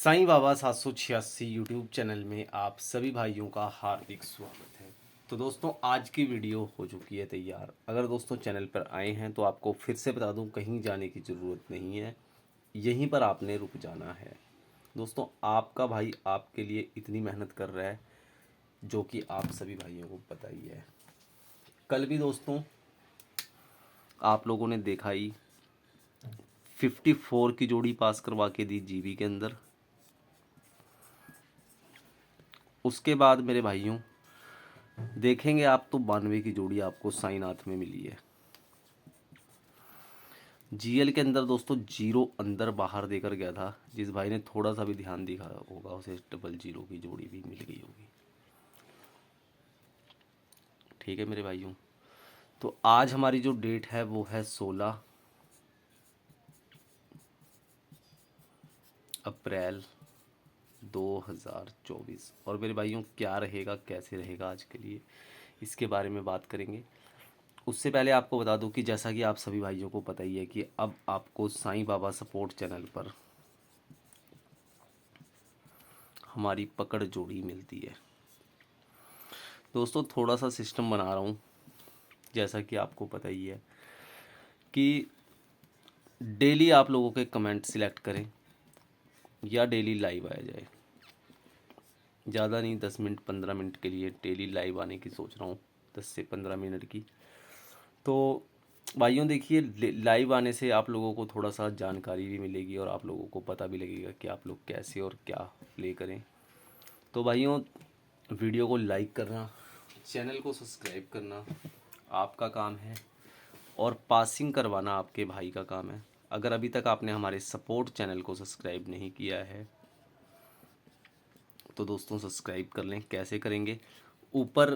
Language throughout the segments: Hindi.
साईं बाबा 786 यूट्यूब चैनल में आप सभी भाइयों का हार्दिक स्वागत है। तो दोस्तों आज की वीडियो हो चुकी है तैयार। अगर दोस्तों चैनल पर आए हैं तो आपको फिर से बता दूं, कहीं जाने की ज़रूरत नहीं है, यहीं पर आपने रुक जाना है। दोस्तों आपका भाई आपके लिए इतनी मेहनत कर रहा है जो कि आप सभी भाइयों को पता ही है। कल भी दोस्तों आप लोगों ने देखा ही 54 की जोड़ी पास करवा के दी जीबी के अंदर। उसके बाद मेरे भाइयों देखेंगे आप तो 92 की जोड़ी आपको साईनाथ में मिली है। जीएल के अंदर दोस्तों जीरो अंदर बाहर देकर गया था। जिस भाई ने थोड़ा सा भी ध्यान दिखा होगा उसे डबल जीरो की जोड़ी भी मिल गई होगी। ठीक है मेरे भाइयों, तो आज हमारी जो डेट है वो है 16 अप्रैल 2024। और मेरे भाइयों क्या रहेगा कैसे रहेगा आज के लिए इसके बारे में बात करेंगे। उससे पहले आपको बता दूं कि जैसा कि आप सभी भाइयों को पता ही है कि अब आपको साईं बाबा सपोर्ट चैनल पर हमारी पकड़ जोड़ी मिलती है। दोस्तों थोड़ा सा सिस्टम बना रहा हूँ, जैसा कि आपको पता ही है कि डेली आप लोगों के कमेंट सिलेक्ट करें या डेली लाइव आया जाए। ज़्यादा नहीं, 10 मिनट 15 मिनट के लिए डेली लाइव आने की सोच रहा हूँ, 10 से 15 मिनट की। तो भाइयों देखिए, लाइव आने से आप लोगों को थोड़ा सा जानकारी भी मिलेगी और आप लोगों को पता भी लगेगा कि आप लोग कैसे और क्या प्ले करें। तो भाइयों वीडियो को लाइक करना, चैनल को सब्सक्राइब करना आपका काम है और पासिंग करवाना आपके भाई का काम है। अगर अभी तक आपने हमारे सपोर्ट चैनल को सब्सक्राइब नहीं किया है तो दोस्तों सब्सक्राइब कर लें। कैसे करेंगे, ऊपर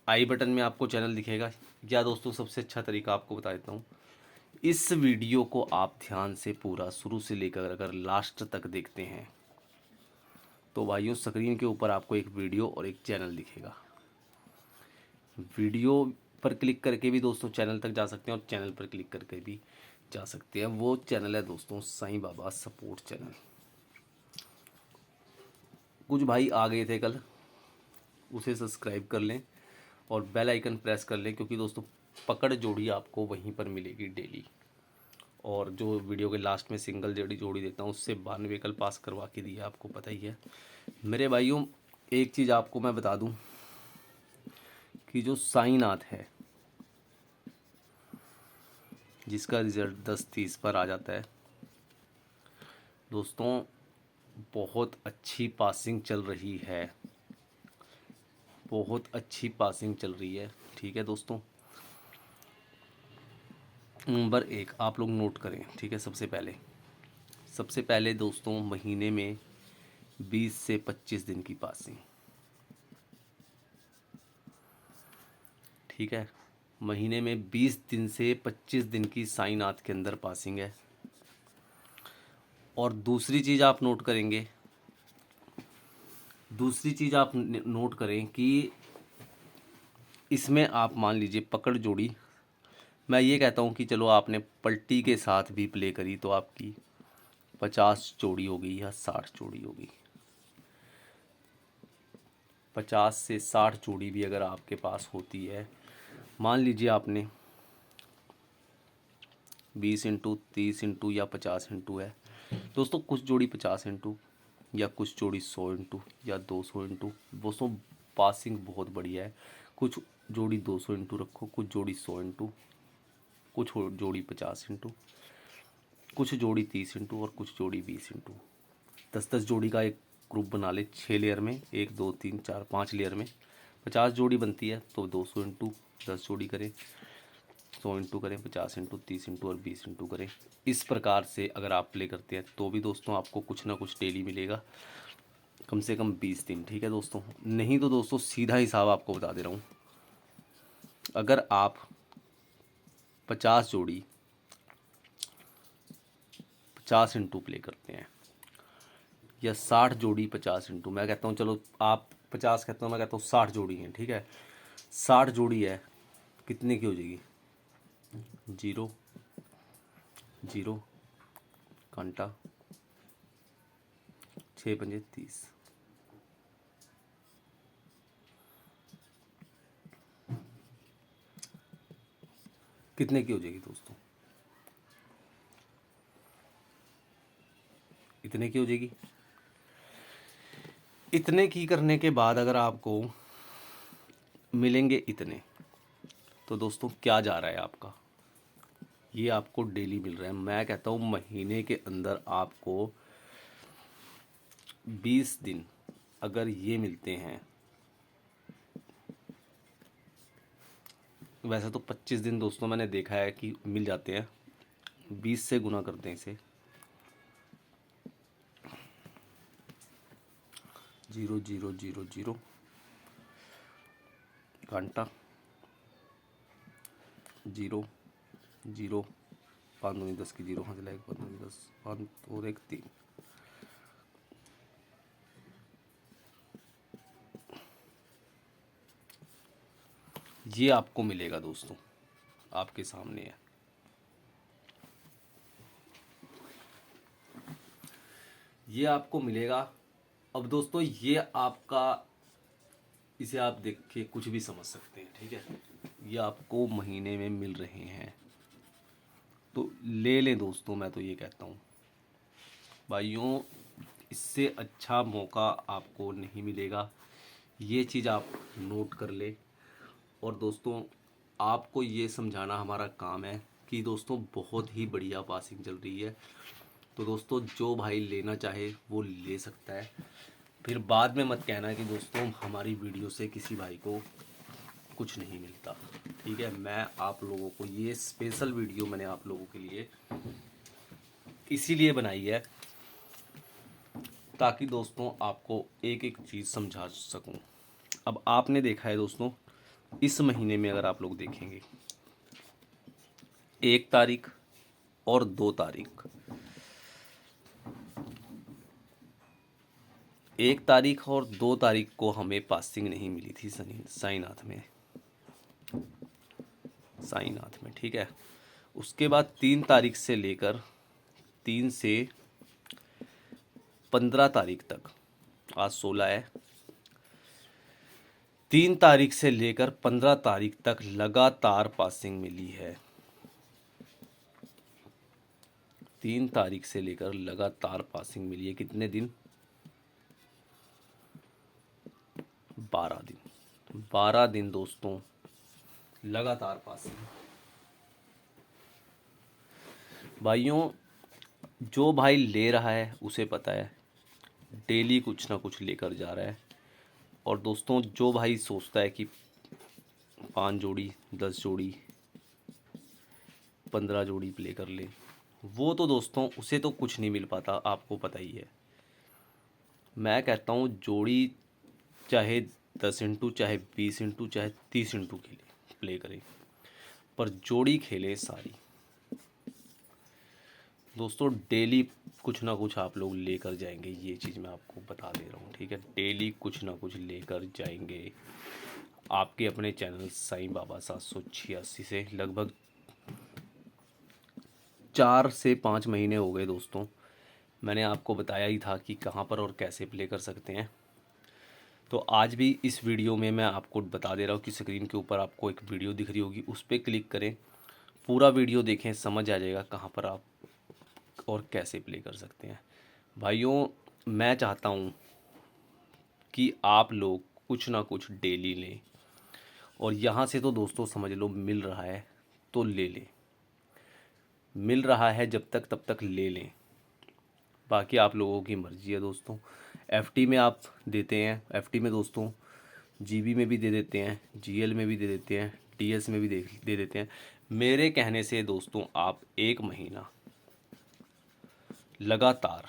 आई बटन में आपको चैनल दिखेगा, या दोस्तों सबसे अच्छा तरीका आपको बता देता हूँ, इस वीडियो को आप ध्यान से पूरा शुरू से लेकर अगर लास्ट तक देखते हैं तो भाइयों स्क्रीन के ऊपर आपको एक वीडियो और एक चैनल दिखेगा। वीडियो पर क्लिक करके भी दोस्तों चैनल तक जा सकते हैं और चैनल पर क्लिक करके भी जा सकते हैं। वो चैनल है दोस्तों साईं बाबा सपोर्ट चैनल। कुछ भाई आ गए थे कल, उसे सब्सक्राइब कर लें और बेल आइकन प्रेस कर लें, क्योंकि दोस्तों पकड़ जोड़ी आपको वहीं पर मिलेगी डेली। और जो वीडियो के लास्ट में सिंगल जोड़ी जोड़ी देता हूँ उससे 92 कल पास करवा के दिया, आपको पता ही है मेरे भाइयों। एक चीज़ आपको मैं बता दूं कि जो साईनाथ है जिसका रिज़ल्ट 10-30 पर आ जाता है दोस्तों, बहुत अच्छी पासिंग चल रही है, बहुत अच्छी पासिंग चल रही है। ठीक है दोस्तों, नंबर 1 आप लोग नोट करें। ठीक है, सबसे पहले दोस्तों महीने में 20 से 25 दिन की पासिंग। ठीक है, महीने में 20 दिन से 25 दिन की साईनाथ के अंदर पासिंग है। और दूसरी चीज़ आप नोट करेंगे, दूसरी चीज़ आप नोट करें कि इसमें आप मान लीजिए पकड़ जोड़ी, मैं ये कहता हूँ कि चलो आपने पलटी के साथ भी प्ले करी तो आपकी 50 जोड़ी होगी या 60 जोड़ी होगी। 50 से 60 जोड़ी भी अगर आपके पास होती है, मान लीजिए आपने 20 इंटू 30 इंटू या 50 इंटू है दोस्तों, कुछ जोड़ी 50 इंटू या कुछ जोड़ी 100 इंटू या 200 इंटू। दोस्तों पासिंग बहुत बढ़िया है। कुछ जोड़ी 200 इंटू रखो, कुछ जोड़ी 100 इंटू, कुछ जोड़ी 50 इंटू, कुछ जोड़ी 30 इंटू और कुछ जोड़ी 20 इंटू। 10-10 जोड़ी का एक ग्रुप बना ले 6 लेयर में, 1 2 3 4 5 लेयर में 50 जोड़ी बनती है। तो 200 इंटू 10 जोड़ी करें, 100 इंटू करें, 50 इंटू 30 इंटू और 20 इंटू करें। इस प्रकार से अगर आप प्ले करते हैं तो भी दोस्तों आपको कुछ ना कुछ डेली मिलेगा, कम से कम 20 दिन। ठीक है दोस्तों, नहीं तो दोस्तों सीधा हिसाब आपको बता दे रहा हूँ, अगर आप 50 जोड़ी 50 इंटू प्ले करते हैं या 60 जोड़ी 50 इंटू, मैं कहता हूँ चलो आप 50 कहते हो, मैं कहता हूँ 60 जोड़ी हैं। ठीक है, 60 जोड़ी है, कितने की हो जाएगी? 0 0 कांटा 6 पंजे 30। कितने की हो जाएगी दोस्तों? इतने की हो जाएगी। इतने की करने के बाद अगर आपको मिलेंगे इतने, तो दोस्तों क्या जा रहा है आपका, ये आपको डेली मिल रहा है। मैं कहता हूँ महीने के अंदर आपको 20 दिन अगर ये मिलते हैं, वैसे तो 25 दिन दोस्तों मैंने देखा है कि मिल जाते हैं। 20 से गुना करते हैं इसे, 0 0 0 0 घंटा 0 0 5 दूनी 10 की 0 हाथ लाएगा 5 दूनी 10 5 और 1 3। ये आपको मिलेगा दोस्तों, आपके सामने है। ये आपको मिलेगा। अब दोस्तों ये आपका, इसे आप देख के कुछ भी समझ सकते हैं, ठीक है। ये आपको महीने में मिल रहे हैं तो ले लें दोस्तों, मैं तो ये कहता हूँ भाइयों, इससे अच्छा मौका आपको नहीं मिलेगा। ये चीज़ आप नोट कर ले। और दोस्तों आपको ये समझाना हमारा काम है कि दोस्तों बहुत ही बढ़िया पासिंग चल रही है। तो दोस्तों जो भाई लेना चाहे वो ले सकता है। फिर बाद में मत कहना कि दोस्तों हमारी वीडियो से किसी भाई को कुछ नहीं मिलता, ठीक है। मैं आप लोगों को ये स्पेशल वीडियो मैंने आप लोगों के लिए इसीलिए बनाई है ताकि दोस्तों आपको एक एक चीज़ समझा सकूं। अब आपने देखा है दोस्तों, इस महीने में अगर आप लोग देखेंगे 1 तारीख और 2 तारीख, 1 तारीख और 2 तारीख को हमें पासिंग नहीं मिली थी साईनाथ में, ठीक है। उसके बाद 3 तारीख से लेकर 3 से 15 तारीख तक, आज 16 है, 3 तारीख से लेकर 15 तारीख तक लगातार पासिंग मिली है। 3 तारीख से लेकर लगातार पासिंग मिली है। कितने दिन? 12 दिन। 12 दिन दोस्तों लगातार पासिंग। भाइयों जो भाई ले रहा है उसे पता है डेली कुछ ना कुछ लेकर जा रहा है। और दोस्तों जो भाई सोचता है कि 5 जोड़ी 10 जोड़ी 15 जोड़ी प्ले कर ले, वो तो दोस्तों उसे तो कुछ नहीं मिल पाता, आपको पता ही है। मैं कहता हूँ जोड़ी चाहे 10 इंटू, चाहे 20 इंटू, चाहे 30 इंटू के लिए प्ले करें, पर जोड़ी खेले सारी। दोस्तों डेली कुछ ना कुछ आप लोग लेकर जाएंगे, ये चीज़ मैं आपको बता दे रहा हूँ, ठीक है। डेली कुछ ना कुछ लेकर जाएंगे। आपके अपने चैनल साईं बाबा 786 से लगभग 4 से 5 महीने हो गए दोस्तों, मैंने आपको बताया ही था कि कहाँ पर और कैसे प्ले कर सकते हैं। तो आज भी इस वीडियो में मैं आपको बता दे रहा हूँ कि स्क्रीन के ऊपर आपको एक वीडियो दिख रही होगी, उस पर क्लिक करें, पूरा वीडियो देखें, समझ आ जाएगा कहाँ पर आप और कैसे प्ले कर सकते हैं। भाइयों मैं चाहता हूँ कि आप लोग कुछ ना कुछ डेली लें, और यहाँ से तो दोस्तों समझ लो मिल रहा है तो ले लें, मिल रहा है जब तक तब तक ले लें, बाकी आप लोगों की मर्ज़ी है दोस्तों। एफटी में आप देते हैं, एफटी में दोस्तों जीबी में भी दे देते हैं, जीएल में भी दे देते हैं, टीएस में भी दे देते हैं। मेरे कहने से दोस्तों आप 1 महीना लगातार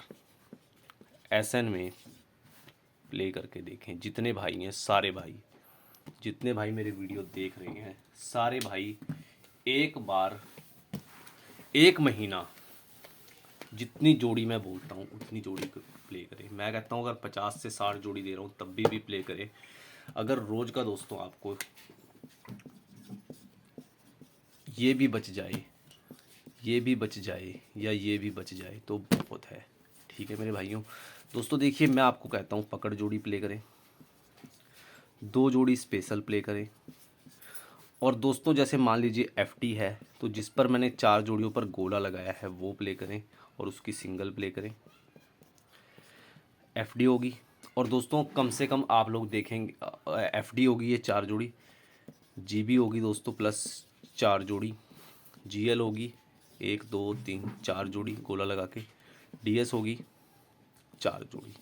एसएन में प्ले करके देखें। जितने भाई हैं, सारे भाई, जितने भाई मेरे वीडियो देख रहे हैं, सारे भाई एक बार 1 महीना जितनी जोड़ी मैं बोलता हूँ उतनी जोड़ी प्ले करें। मैं कहता हूँ अगर 50 से 60 जोड़ी दे रहा हूँ तब भी प्ले करें। अगर रोज़ का दोस्तों आपको ये भी बच जाए, ये भी बच जाए, या ये भी बच जाए तो बहुत है, ठीक है मेरे भाइयों। दोस्तों देखिए, मैं आपको कहता हूँ पकड़ जोड़ी प्ले करें, 2 जोड़ी स्पेशल प्ले करें, और दोस्तों जैसे मान लीजिए एफडी है तो जिस पर मैंने 4 जोड़ियों पर गोला लगाया है वो प्ले करें और उसकी सिंगल प्ले करें, एफडी होगी। और दोस्तों कम से कम आप लोग देखेंगे, एफडी होगी ये 4 जोड़ी, जीबी होगी दोस्तों प्लस 4 जोड़ी, जीएल होगी 1 2 3 4 जोड़ी गोला लगा के, डीएस होगी 4 जोड़ी।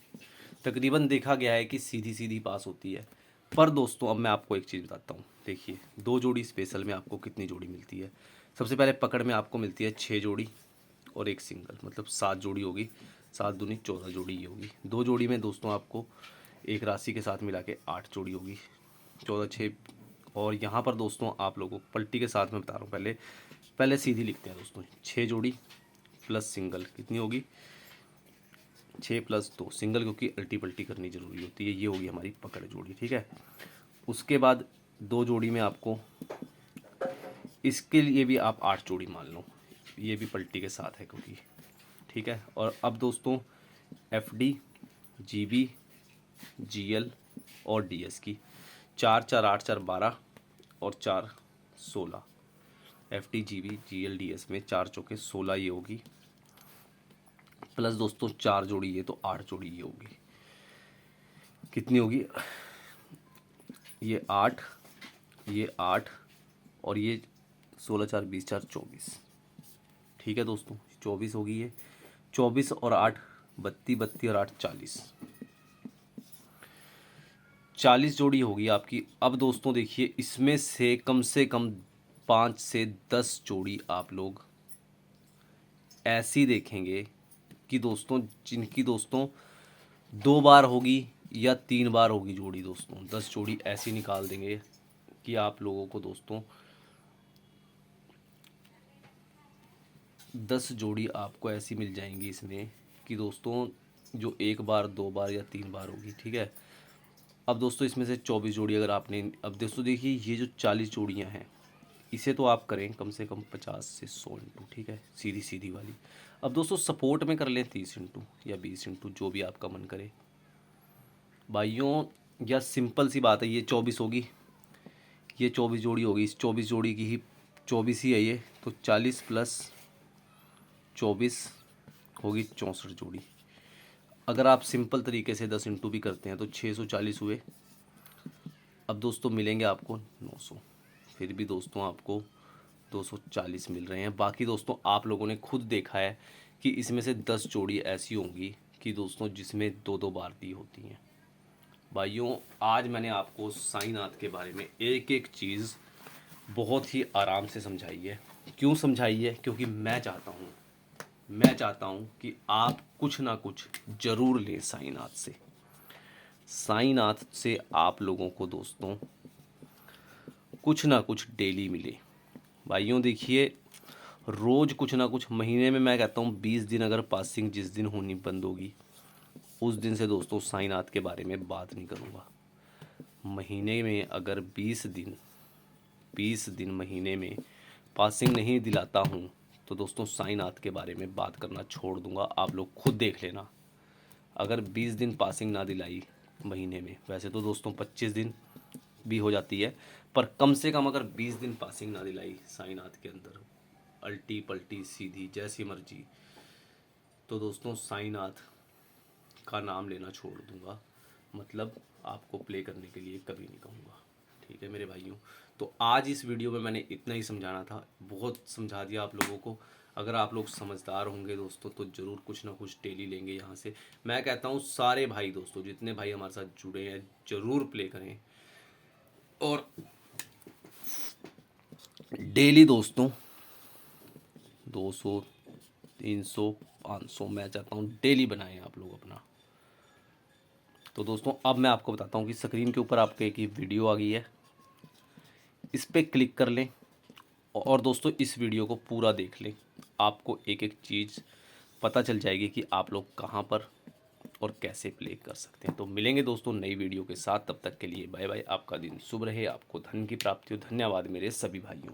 तकरीबन देखा गया है कि सीधी सीधी पास होती है। पर दोस्तों अब मैं आपको एक चीज़ बताता हूँ। देखिए 2 जोड़ी स्पेशल में आपको कितनी जोड़ी मिलती है। सबसे पहले पकड़ में आपको मिलती है 6 जोड़ी और एक सिंगल, मतलब 7 जोड़ी होगी, 7 दूनी 14 जोड़ी ही होगी। 2 जोड़ी में दोस्तों आपको एक राशि के साथ मिला के 8 जोड़ी होगी, 14 6। और यहाँ पर दोस्तों आप लोगों को पलटी के साथ में बता रहा हूँ, पहले पहले सीधी लिखते हैं दोस्तों। 6 जोड़ी प्लस सिंगल कितनी होगी, 6 प्लस 2 सिंगल, क्योंकि अल्टी पल्टी करनी ज़रूरी होती है। ये होगी हमारी पकड़ जोड़ी, ठीक है। उसके बाद 2 जोड़ी में आपको, इसके लिए भी आप 8 जोड़ी मान लो, ये भी पल्टी के साथ है क्योंकि, ठीक है। और अब दोस्तों एफडी, जीबी, जीएल और डीएस की 4 4 8 4 12 और 4 16, एफडी जीबी जीएल डीएस में 4 चौके 16 ये होगी, प्लस दोस्तों 4 जोड़ी ये, तो 8 जोड़ी ये होगी। कितनी होगी, ये 8, ये 8 और ये 16 4 20 4 24, ठीक है दोस्तों 24 होगी ये। 24 और 8 32, 32 और 8 40 जोड़ी होगी आपकी। अब दोस्तों देखिए इसमें से कम 5 से 10 जोड़ी आप लोग ऐसी देखेंगे कि दोस्तों जिनकी दोस्तों 2 बार होगी या 3 बार होगी जोड़ी। दोस्तों 10 जोड़ी ऐसी निकाल देंगे कि आप लोगों को दोस्तों 10 जोड़ी आपको ऐसी मिल जाएंगी इसमें कि दोस्तों जो 1 बार 2 बार या 3 बार होगी, ठीक है। अब दोस्तों इसमें से 24 जोड़ी अगर आपने, अब दोस्तों देखिए ये जो 40 जोड़ियां हैं इसे तो आप करें कम से कम 50 से 100 इंटू, ठीक है, सीधी सीधी वाली। अब दोस्तों सपोर्ट में कर लें 30 इंटू या 20 इंटू, जो भी आपका मन करे भाइयों। या सिंपल सी बात है, ये 24 होगी, ये 24 जोड़ी होगी, इस 24 जोड़ी की ही 24 ही है ये, तो 40 प्लस 24 होगी 64 जोड़ी। अगर आप सिंपल तरीके से 10 इंटू भी करते हैं तो 640 हुए। अब दोस्तों मिलेंगे आपको 900, फिर भी दोस्तों आपको 240 मिल रहे हैं। बाकी दोस्तों आप लोगों ने खुद देखा है कि इसमें से 10 जोड़ी ऐसी होंगी कि दोस्तों जिसमें 2 बार दी होती हैं। भाइयों आज मैंने आपको साईनाथ के बारे में एक एक चीज़ बहुत ही आराम से समझाई है। क्यों समझाई है, क्योंकि मैं चाहता हूँ कि आप कुछ ना कुछ ज़रूर लें साईनाथ से। साईनाथ से आप लोगों को दोस्तों कुछ ना कुछ डेली मिले। भाइयों देखिए रोज़ कुछ ना कुछ, महीने में मैं कहता हूँ 20 दिन अगर पासिंग जिस दिन होनी बंद होगी उस दिन से दोस्तों साईनाथ के बारे में बात नहीं करूँगा। महीने में अगर 20 दिन महीने में पासिंग नहीं दिलाता हूँ तो दोस्तों साईनाथ के बारे में बात करना छोड़ दूँगा। आप लोग खुद देख लेना, अगर 20 दिन पासिंग ना दिलाई महीने में, वैसे तो दोस्तों 25 दिन भी हो जाती है, पर कम से कम अगर 20 दिन पासिंग ना दिलाई साईनाथ के अंदर, अल्टी पल्टी सीधी जैसी मर्जी, तो दोस्तों साईनाथ का नाम लेना छोड़ दूंगा। मतलब आपको प्ले करने के लिए कभी नहीं कहूँगा, ठीक है मेरे भाइयों। तो आज इस वीडियो में मैंने इतना ही समझाना था, बहुत समझा दिया आप लोगों को। अगर आप लोग समझदार होंगे दोस्तों तो ज़रूर कुछ ना कुछ डेली लेंगे यहाँ से। मैं कहता हूँ सारे भाई दोस्तों जितने भाई हमारे साथ जुड़े हैं ज़रूर प्ले करें, और डेली दोस्तों 200 300 500 मैं चाहता हूँ डेली बनाएं आप लोग अपना। तो दोस्तों अब मैं आपको बताता हूँ कि स्क्रीन के ऊपर आपके एक वीडियो आ गई है, इस पर क्लिक कर लें और दोस्तों इस वीडियो को पूरा देख लें। आपको एक एक चीज़ पता चल जाएगी कि आप लोग कहाँ पर और कैसे प्ले कर सकते हैं। तो मिलेंगे दोस्तों नई वीडियो के साथ, तब तक के लिए बाय बाय। आपका दिन शुभ रहे, आपको धन की प्राप्ति हो। धन्यवाद मेरे सभी भाइयों।